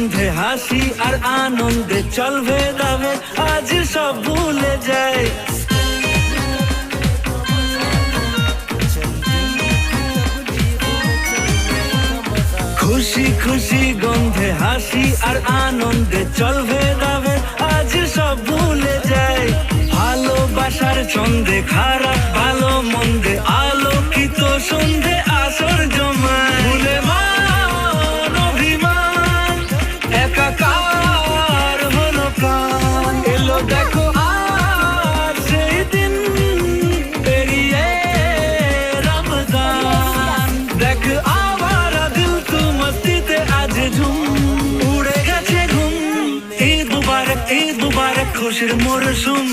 গন্ধে হাসি আর আনন্দে চল ভেদাবে আজ সব ভুলে যায়। খুশি খুশি গন্ধে হাসি আর আনন্দে চল ভেদাবে আজ সব ভুলে যায়। ভালোবাসার ছন্দে খারাপ ভালো মন্দে আলোকিত সন্ধে আসর জমায়। ভুলে মান অভিমান একাকার হলো কান, এলো দেখো আর সেই দিন পেরিয়ে রমজান। দেখ আবার দিল তু মস্তিতে আজ ঝুম উড়ে গেছে ঘুম। ঈদ মুবারক খুশির মরশুম।